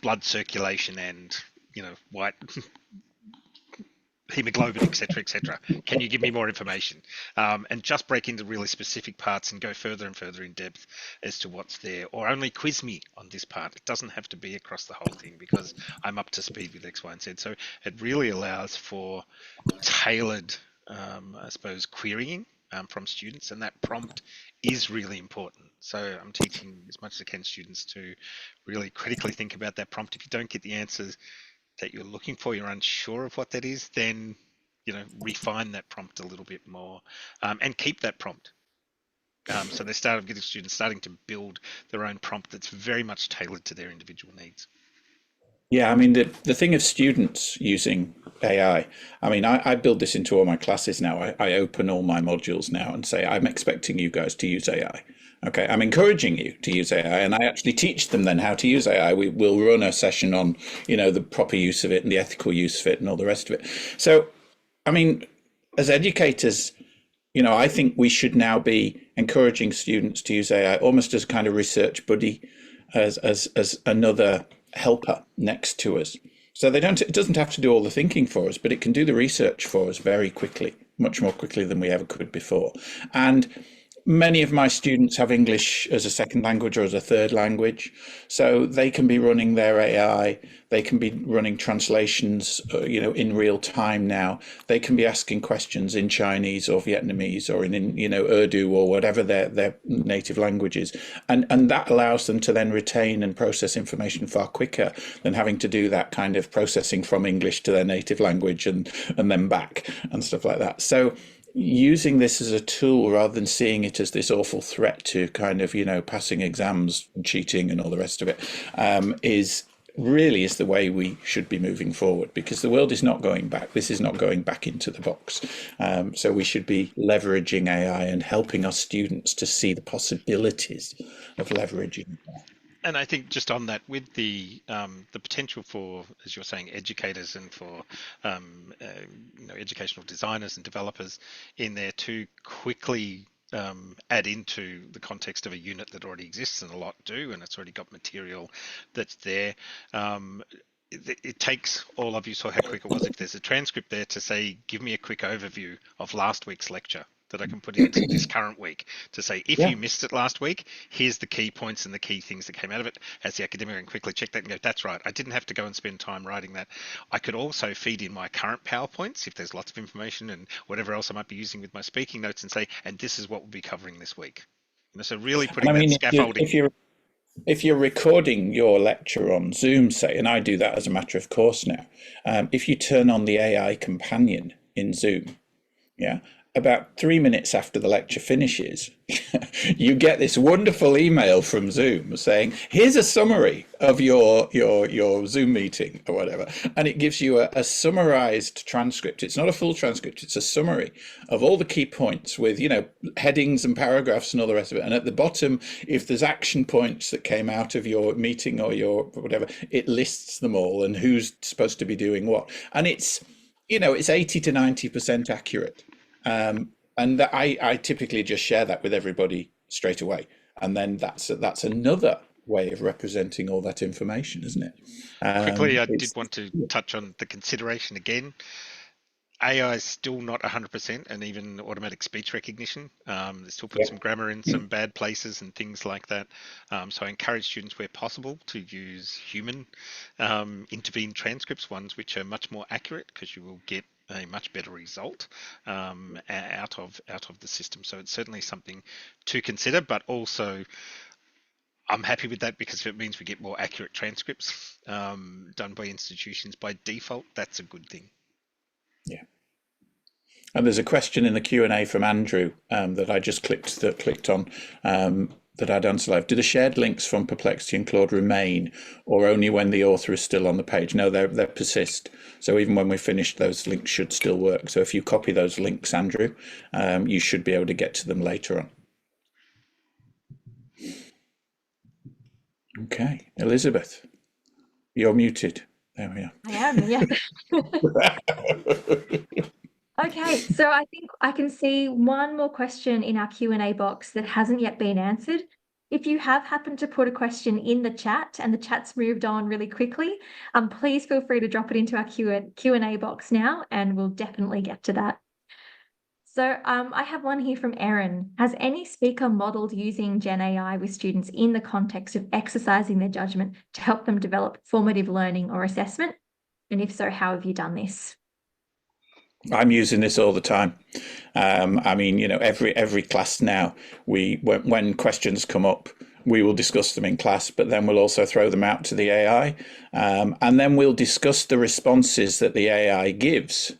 blood circulation and, you know, white hemoglobin, etc. Can you give me more information? And just break into really specific parts and go further and further in depth as to what's there, or only quiz me on this part. It doesn't have to be across the whole thing because I'm up to speed with X, Y, and Z. So it really allows for tailored, I suppose, querying from students, and that prompt is really important. So I'm teaching as much as I can students to really critically think about that prompt. If you don't get the answers that you're looking for, you're unsure of what that is, then, you know, refine that prompt a little bit more, and keep that prompt. So they start getting students starting to build their own prompt that's very much tailored to their individual needs. Yeah, I mean, the thing of students using AI, I mean, I build this into all my classes now. I open all my modules now and say, I'm expecting you guys to use AI. Okay, I'm encouraging you to use AI, and I actually teach them then how to use AI. We'll run a session on, you know, the proper use of it and the ethical use of it and all the rest of it. So, I mean, as educators, you know, I think we should now be encouraging students to use AI almost as a kind of research buddy, as another helper next to us. So it doesn't have to do all the thinking for us, but it can do the research for us very quickly, much more quickly than we ever could before. And many of my students have English as a second language or as a third language, so they can be running their AI. They can be running translations, you know, in real time now. They can be asking questions in Chinese or Vietnamese or in you know, Urdu or whatever their native language is, and that allows them to then retain and process information far quicker than having to do that kind of processing from English to their native language and then back and stuff like that. So using this as a tool rather than seeing it as this awful threat to kind of, you know, passing exams, cheating and all the rest of it, is the way we should be moving forward, because the world is not going back. This is not going back into the box. So we should be leveraging AI and helping our students to see the possibilities of leveraging that. And I think just on that, with the potential for, as you're saying, educators and for you know, educational designers and developers in there to quickly add into the context of a unit that already exists, and a lot do, and it's already got material that's there. It takes, all of you saw how quick it was. If there's a transcript there to say, give me a quick overview of last week's lecture, that I can put into this current week to say, if you missed it last week, here's the key points and the key things that came out of it. As the academic, and quickly check that and go, that's right. I didn't have to go and spend time writing that. I could also feed in my current PowerPoints if there's lots of information and whatever else I might be using with my speaking notes, and say, and this is what we'll be covering this week. You know, so really putting that scaffolding. If you're recording your lecture on Zoom, say, and I do that as a matter of course now, if you turn on the AI companion in Zoom, about 3 minutes after the lecture finishes, you get this wonderful email from Zoom saying, here's a summary of your Zoom meeting or whatever. And it gives you a summarized transcript. It's not a full transcript, it's a summary of all the key points with, you know, headings and paragraphs and all the rest of it. And at the bottom, if there's action points that came out of your meeting or your whatever, it lists them all and who's supposed to be doing what. And it's, you know, it's 80 to 90% accurate. And I typically just share that with everybody straight away, and then that's another way of representing all that information, isn't it? Quickly, I did want to touch on the consideration again. AI is still not 100%, and even automatic speech recognition. They still put Yeah. some grammar in some bad places and things like that. So I encourage students where possible to use human intervened transcripts, ones which are much more accurate, because you will get a much better result out of the system. So it's certainly something to consider, but also I'm happy with that, because if it means we get more accurate transcripts done by institutions by default, that's a good thing. Yeah. And there's a question in the Q&A from Andrew that I just clicked on that I'd answer live. Do the shared links from Perplexity and Claude remain, or only when the author is still on the page? No, they persist. So even when we're finished, those links should still work. So if you copy those links, Andrew, you should be able to get to them later on. Okay, Elizabeth, you're muted. There we are. I am, yeah. Okay, so I think I can see one more question in our Q&A box that hasn't yet been answered. If you have happened to put a question in the chat and the chat's moved on really quickly, please feel free to drop it into our Q&A box now, and we'll definitely get to that. So I have one here from Erin. Has any speaker modelled using Gen AI with students in the context of exercising their judgment to help them develop formative learning or assessment? And if so, how have you done this? I'm using this all the time. I mean, you know, every class now, when questions come up, we will discuss them in class, but then we'll also throw them out to the AI, and then we'll discuss the responses that the AI gives.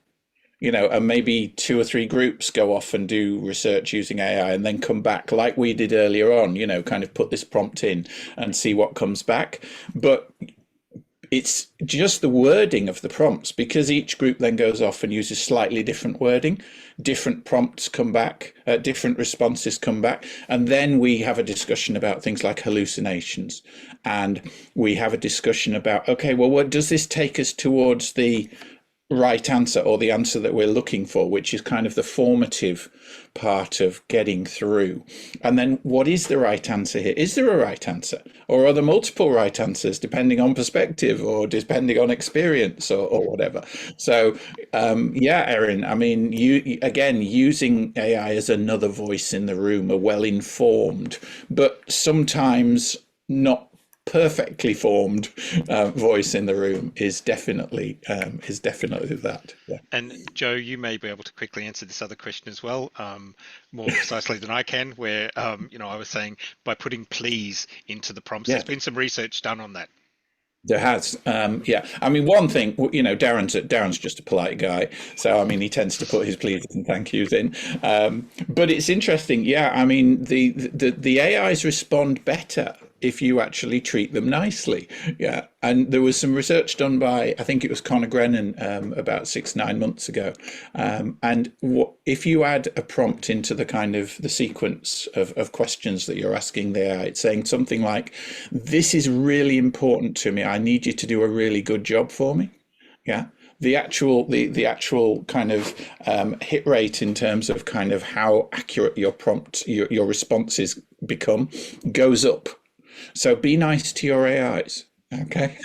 You know, and maybe 2 or 3 groups go off and do research using AI, and then come back like we did earlier on. You know, kind of put this prompt in and see what comes back, but it's just the wording of the prompts, because each group then goes off and uses slightly different wording, different prompts come back, different responses come back, and then we have a discussion about things like hallucinations, and we have a discussion about, okay, well, what does this take us towards the right answer, or the answer that we're looking for, which is kind of the formative part of getting through. And then what is the right answer here? Is there a right answer, or are there multiple right answers depending on perspective or depending on experience, or whatever? So yeah, Erin, I mean, you again, using AI as another voice in the room, a well-informed but sometimes not perfectly formed voice in the room is definitely that. Yeah. And Joe, you may be able to quickly answer this other question as well, more precisely than I can, where you know, I was saying by putting please into the prompts, Yeah. there's been some research done on that. There has, yeah. I mean, one thing, you know, Darren's just a polite guy, so I mean, he tends to put his pleases and thank yous in. But it's interesting, yeah. I mean, the AIs respond better if you actually treat them nicely, yeah. And there was some research done by, I think it was Conor Grennan, about 6-9 months ago. And if you add a prompt into the kind of the sequence of questions that you're asking the AI, it's saying something like, "This is really important to me. I need you to do a really good job for me." Yeah. The actual kind of hit rate in terms of kind of how accurate your prompt, your responses become, goes up. So be nice to your AIs. Okay.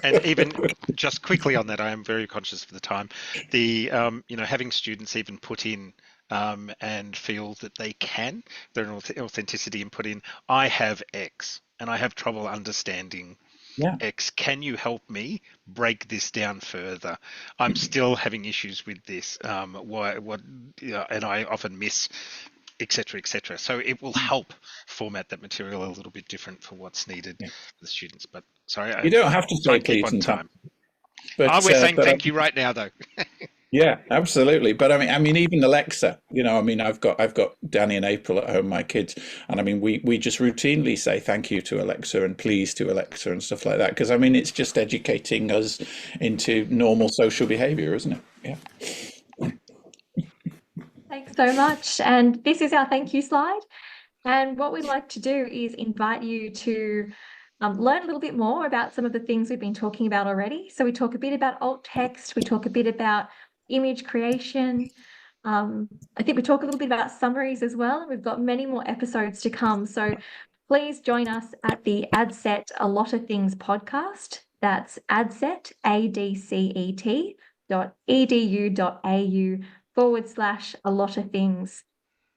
And even just quickly on that, I am very conscious of the time. The you know, having students even put in and feel that they can, their authenticity, and put in, I have X and I have trouble understanding X. Can you help me break this down further? I'm still having issues with this. What? You know, and I often miss, etc., etc. So it will help format that material a little bit different for what's needed for the students. But sorry, you don't have to say keep please on time. But We're saying thank you right now, though. Yeah, absolutely. But I mean, even Alexa, you know, I mean, I've got Danny and April at home, my kids, and I mean, we just routinely say thank you to Alexa and please to Alexa and stuff like that, because I mean, it's just educating us into normal social behavior, isn't it? Yeah. Thanks so much. And this is our thank you slide. And what we'd like to do is invite you to learn a little bit more about some of the things we've been talking about already. So we talk a bit about alt text, we talk a bit about image creation. I think we talk a little bit about summaries as well. We've got many more episodes to come. So please join us at the ADCET A Lot of Things podcast. That's ADCET, ADCET, www.edu.au/a-lot-of-things,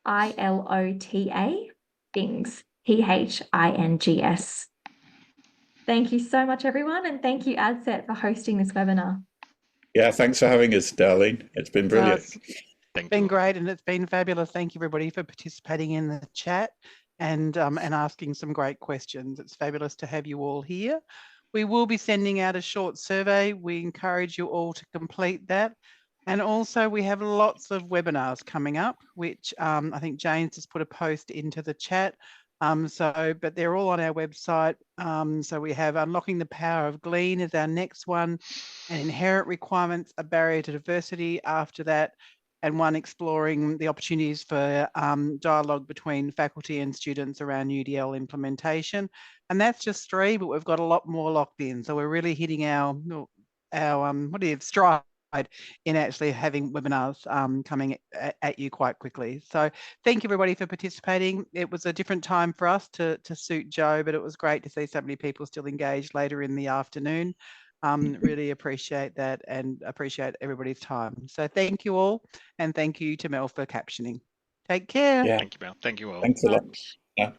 ILOTA things, THINGS. Thank you so much, everyone, and thank you, ADCET, for hosting this webinar. Yeah, thanks for having us, Darlene. It's been brilliant. Thank Been you. great, and it's been fabulous. Thank you, everybody, for participating in the chat and asking some great questions. It's fabulous to have you all here. We will be sending out a short survey. We encourage you all to complete that. And also we have lots of webinars coming up, which I think Jane's just put a post into the chat. But they're all on our website. So we have Unlocking the Power of Glean is our next one, and Inherent Requirements, a Barrier to Diversity after that, and one exploring the opportunities for dialogue between faculty and students around UDL implementation. And that's just 3, but we've got a lot more locked in. So we're really hitting our stride in actually having webinars coming at you quite quickly. So thank you, everybody, for participating. It was a different time for us to suit Joe, but it was great to see so many people still engaged later in the afternoon. Really appreciate that and appreciate everybody's time. So thank you all, and thank you to Mel for captioning. Take care. Yeah. Thank you, Mel. Thank you all. Thanks a lot. Yeah.